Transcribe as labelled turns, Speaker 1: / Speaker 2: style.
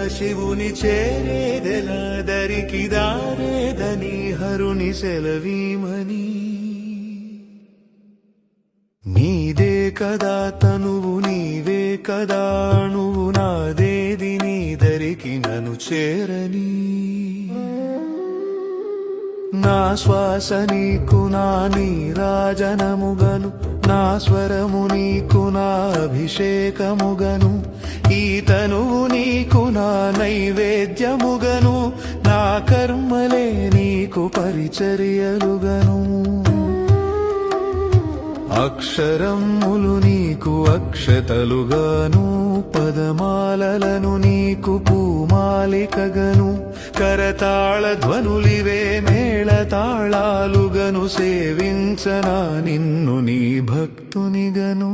Speaker 1: శివుని చేరేదెలా దరికి దారేదని హరుని సెలవీమని నీదే కదా తనువు నీవే కదా నువ్వు నాదేది నీ దరికి నన్ను చేరని నా శ్వాస నీకు నా నీరాజనముగను నా స్వరము నీకు నా అభిషేకముగను ఈ తనువు నీకు నా నైవేద్యముగను నా కర్మలే నీకు పరిచర్యలుగను అక్షరములు నీకు అక్షతలుగాను పదమాలలను నీకు పూమాలికగను కరతాళ ధ్వనులివే మేళతాళాలుగను సేవించనా నిన్ను నీ భక్తునిగను